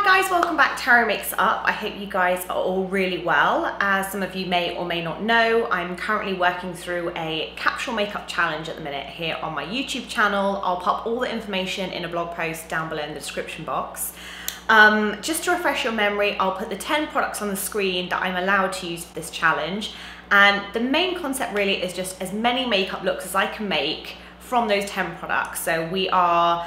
Hi guys, welcome back to Harry Makes It Up. I hope you guys are all really well. As some of you may or may not know, I'm currently working through a capsule makeup challenge at the minute here on my YouTube channel. I'll pop all the information in a blog post down below in the description box. Just to refresh your memory, I'll put the 10 products on the screen that I'm allowed to use for this challenge. And the main concept really is just as many makeup looks as I can make from those 10 products. So we are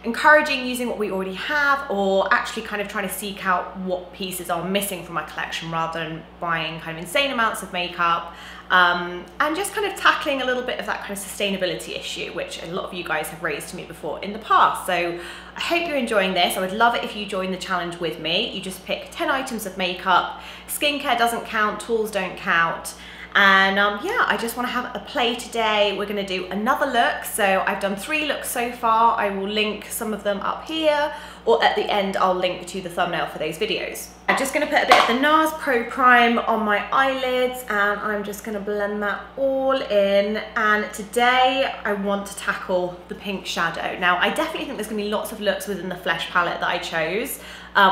encouraging using what we already have, or actually kind of trying to seek out what pieces are missing from my collection rather than buying kind of insane amounts of makeup, and just kind of tackling a little bit of that kind of sustainability issue, which a lot of you guys have raised to me before in the past. So I hope you're enjoying this. I would love it if you join the challenge with me. You just pick 10 items of makeup. Skincare doesn't count, tools don't count. And yeah, I just want to have a play today. We're going to do another look. So I've done 3 looks so far. I will link some of them up here, or at the end I'll link to the thumbnail for those videos. I'm just going to put a bit of the NARS Pro Prime on my eyelids, and I'm just going to blend that all in. And today I want to tackle the pink shadow. Now I definitely think there's going to be lots of looks within the Flesh palette that I chose.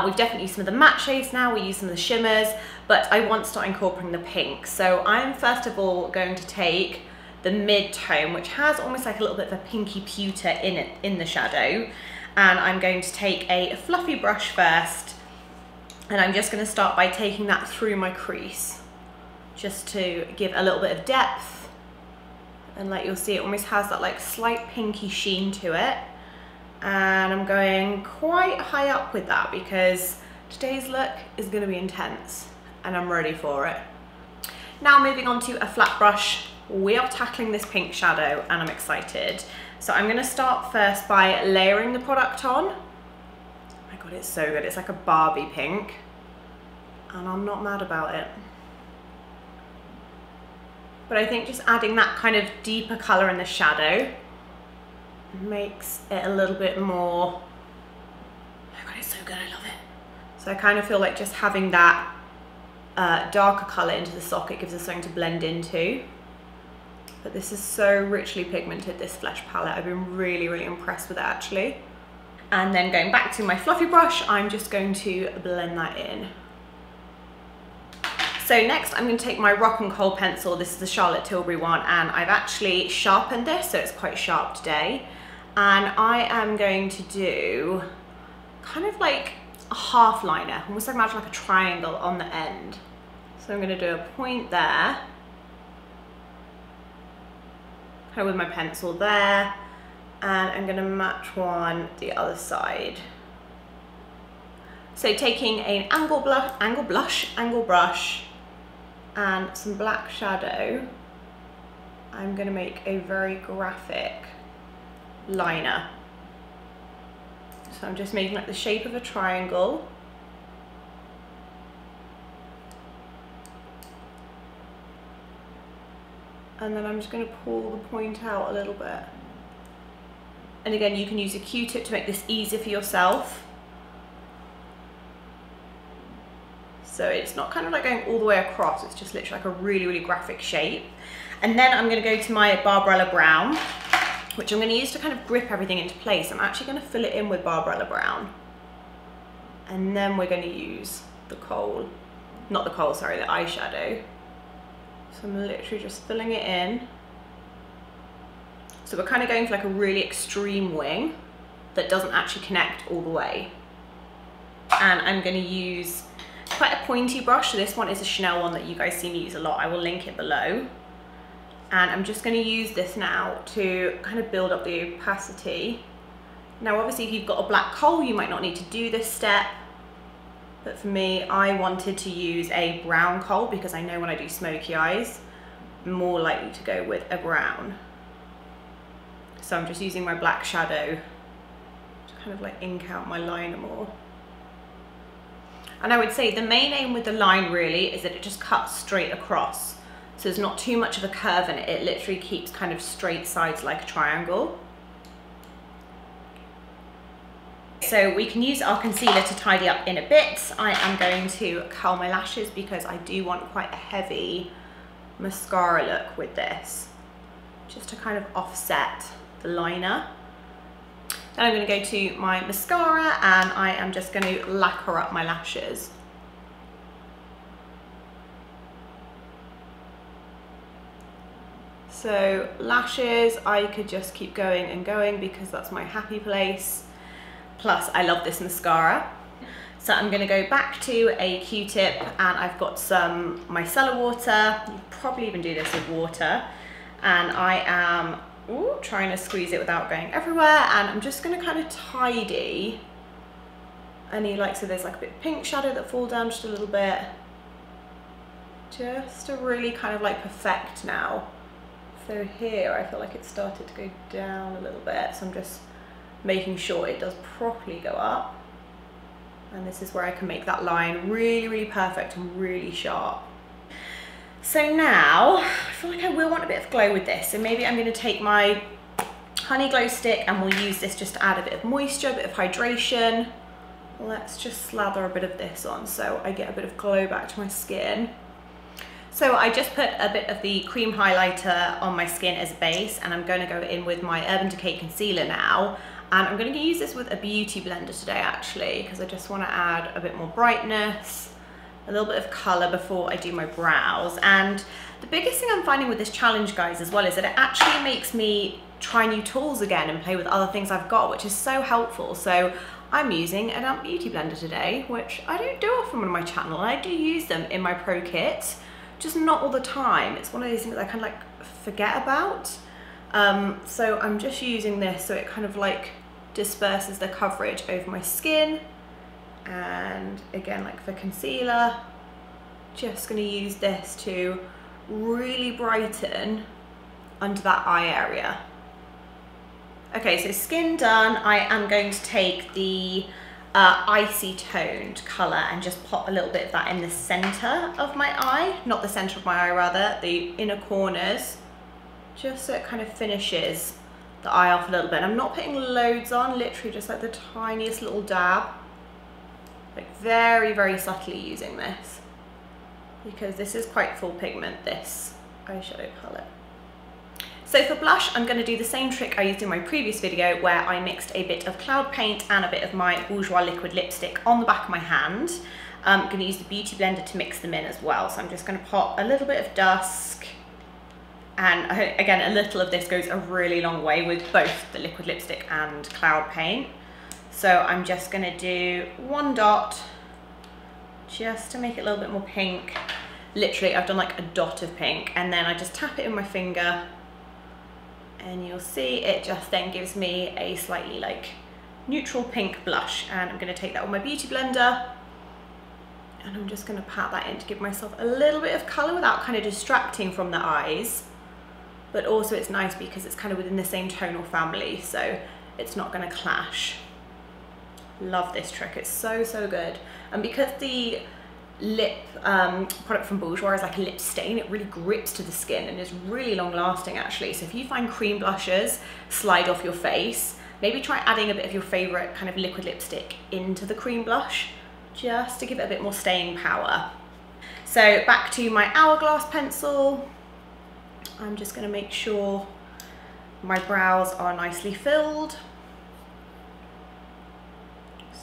We've definitely used some of the matte shades now, we use some of the shimmers, but I want to start incorporating the pink. So I'm first of all going to take the mid-tone, which has almost like a little bit of a pinky pewter in it, in the shadow. And I'm going to take a fluffy brush first, and I'm just going to start by taking that through my crease, just to give a little bit of depth. And like you'll see, it almost has that like slight pinky sheen to it. And I'm going quite high up with that because today's look is going to be intense and I'm ready for it. Now moving on to a flat brush, we are tackling this pink shadow and I'm excited. So I'm going to start first by layering the product on. Oh my god, it's so good. It's like a Barbie pink and I'm not mad about it. But I think just adding that kind of deeper colour in the shadow makes it a little bit more, oh my god, it's so good, I love it. So I kind of feel like just having that darker colour into the socket gives us something to blend into. But this is so richly pigmented, this Flesh palette. I've been really, really impressed with it actually. And then going back to my fluffy brush, I'm just going to blend that in. So next I'm going to take my Rock and Kohl pencil. This is the Charlotte Tilbury one, and I've actually sharpened this so it's quite sharp today. And I am going to do kind of like a half liner, almost like imagine like a triangle on the end. So I'm going to do a point there, kind of with my pencil there, and I'm going to match one the other side. So taking an angle brush and some black shadow, I'm going to make a very graphic liner. So I'm just making like the shape of a triangle. And then I'm just going to pull the point out a little bit. And again, you can use a Q-tip to make this easier for yourself. So it's not kind of like going all the way across, it's just literally like a really, really graphic shape. And then I'm going to go to my Barbarella Brown, which I'm going to use to kind of grip everything into place. I'm actually going to fill it in with Barbarella Brown. And then we're going to use the Kohl, not the Kohl, sorry, the eyeshadow. So I'm literally just filling it in. So we're kind of going for like a really extreme wing that doesn't actually connect all the way. And I'm going to use quite a pointy brush. So this one is a Chanel one that you guys see me use a lot. I will link it below. And I'm just going to use this now to kind of build up the opacity. Now obviously if you've got a black Kohl, you might not need to do this step. But for me, I wanted to use a brown Kohl because I know when I do smoky eyes, I'm more likely to go with a brown. So I'm just using my black shadow to kind of like ink out my liner more. And I would say the main aim with the line really is that it just cuts straight across. So there's not too much of a curve in it. It literally keeps kind of straight sides like a triangle. So we can use our concealer to tidy up in a bit. I am going to curl my lashes because I do want quite a heavy mascara look with this, just to kind of offset the liner. Then I'm going to go to my mascara and I am just going to lacquer up my lashes. So lashes, I could just keep going and going because that's my happy place. Plus I love this mascara. So I'm going to go back to a Q-tip and I've got some micellar water. You probably even do this with water. And I am trying to squeeze it without going everywhere. And I'm just going to kind of tidy any, like, so there's like a bit of pink shadow that fall down just a little bit. Just to really kind of like perfect now. So here I feel like it started to go down a little bit. So I'm just making sure it does properly go up. And this is where I can make that line really, really perfect and really sharp. So now I feel like I will want a bit of glow with this. So maybe I'm going to take my honey glow stick and we'll use this just to add a bit of moisture, a bit of hydration. Let's just slather a bit of this on so I get a bit of glow back to my skin. So I just put a bit of the cream highlighter on my skin as a base and I'm going to go in with my Urban Decay concealer now. And I'm going to use this with a beauty blender today actually because I just want to add a bit more brightness, a little bit of colour before I do my brows. And the biggest thing I'm finding with this challenge, guys, as well, is that it actually makes me try new tools again and play with other things I've got, which is so helpful. So I'm using a damp beauty blender today, which I don't do often on my channel. And I do use them in my pro kit, just not all the time. It's one of these things that I kind of like forget about. So I'm just using this so it kind of like disperses the coverage over my skin. And again, like for concealer, just going to use this to really brighten under that eye area. Okay, so skin done. I am going to take the icy toned colour and just pop a little bit of that in the centre of my eye, not the centre of my eye rather, the inner corners, just so it kind of finishes the eye off a little bit. And I'm not putting loads on, literally just like the tiniest little dab, like very, very subtly using this because this is quite full pigment, this eyeshadow palette. So for blush, I'm going to do the same trick I used in my previous video where I mixed a bit of cloud paint and a bit of my Bourjois liquid lipstick on the back of my hand. I'm going to use the beauty blender to mix them in as well. So I'm just going to pop a little bit of dusk, and again, a little of this goes a really long way with both the liquid lipstick and cloud paint. So I'm just going to do one dot just to make it a little bit more pink. Literally, I've done like a dot of pink, and then I just tap it in my finger. And you'll see it just then gives me a slightly like neutral pink blush. And I'm going to take that with my beauty blender and I'm just going to pat that in to give myself a little bit of colour without kind of distracting from the eyes. But also it's nice because it's kind of within the same tonal family, so it's not going to clash. Love this trick, it's so, so good. And because the lip product from Bourjois is like a lip stain, it really grips to the skin and is really long lasting actually. So if you find cream blushes slide off your face, maybe try adding a bit of your favorite kind of liquid lipstick into the cream blush just to give it a bit more staying power. So back to my Hourglass pencil, I'm just going to make sure my brows are nicely filled.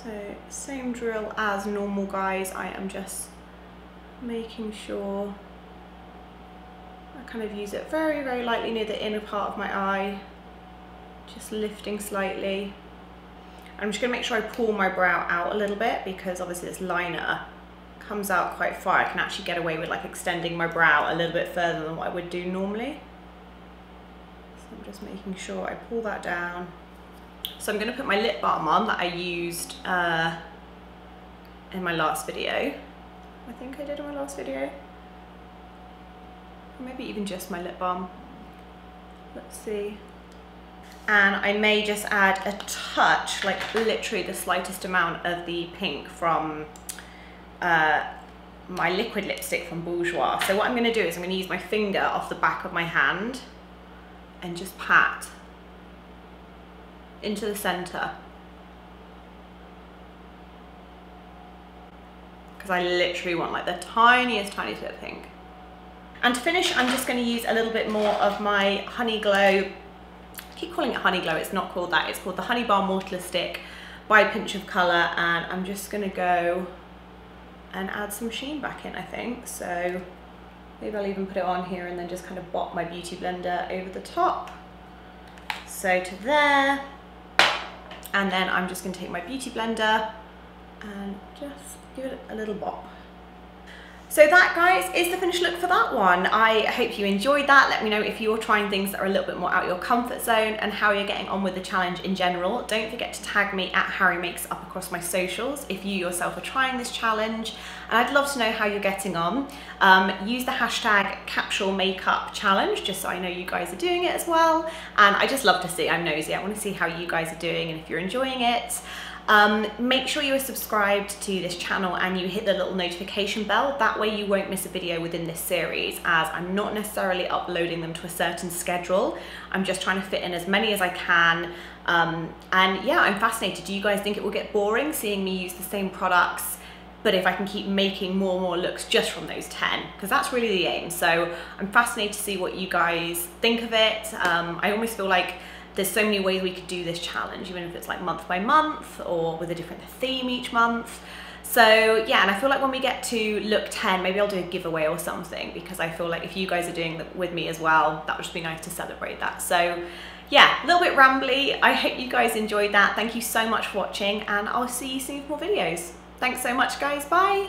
So same drill as normal, guys. I am just making sure I kind of use it very, very lightly near the inner part of my eye, just lifting slightly. I'm just going to make sure I pull my brow out a little bit because obviously this liner comes out quite far. I can actually get away with like extending my brow a little bit further than what I would do normally. So I'm just making sure I pull that down. So I'm going to put my lip balm on that I used in my last video. I think I did in my last video. Or maybe even just my lip balm. Let's see. And I may just add a touch, like literally the slightest amount of the pink from my liquid lipstick from Bourjois. So what I'm going to do is I'm going to use my finger off the back of my hand and just pat into the center, because I literally want like the tiniest bit of pink. And to finish, I'm just going to use a little bit more of my Honey Glow keep calling it Honey Glow, it's not called that, it's called the Honey Balm Waterless Stick by Pinch of Colour, and I'm just gonna go and add some sheen back in, I think. So maybe I'll even put it on here and then just kind of bop my beauty blender over the top. So to there, and then I'm just gonna take my beauty blender and just give it a little bop. So that, guys, is the finished look for that one. I hope you enjoyed that. Let me know if you're trying things that are a little bit more out of your comfort zone and how you're getting on with the challenge in general. Don't forget to tag me at HarryMakesItUp across my socials if you yourself are trying this challenge. And I'd love to know how you're getting on. Use the hashtag Capsule Makeup Challenge, just so I know you guys are doing it as well. And I just love to see, I'm nosy, I want to see how you guys are doing and if you're enjoying it. Make sure you are subscribed to this channel and you hit the little notification bell. That way you won't miss a video within this series, as I'm not necessarily uploading them to a certain schedule. I'm just trying to fit in as many as I can. And yeah, I'm fascinated. Do you guys think it will get boring seeing me use the same products, but if I can keep making more and more looks just from those 10? Because that's really the aim. So I'm fascinated to see what you guys think of it. I almost feel like there's so many ways we could do this challenge, even if it's like month by month or with a different theme each month. So yeah, and I feel like when we get to look 10, maybe I'll do a giveaway or something, because I feel like if you guys are doing that with me as well, that would just be nice to celebrate that. So yeah, a little bit rambly. I hope you guys enjoyed that. Thank you so much for watching, and I'll see you soon for more videos. Thanks so much, guys. Bye.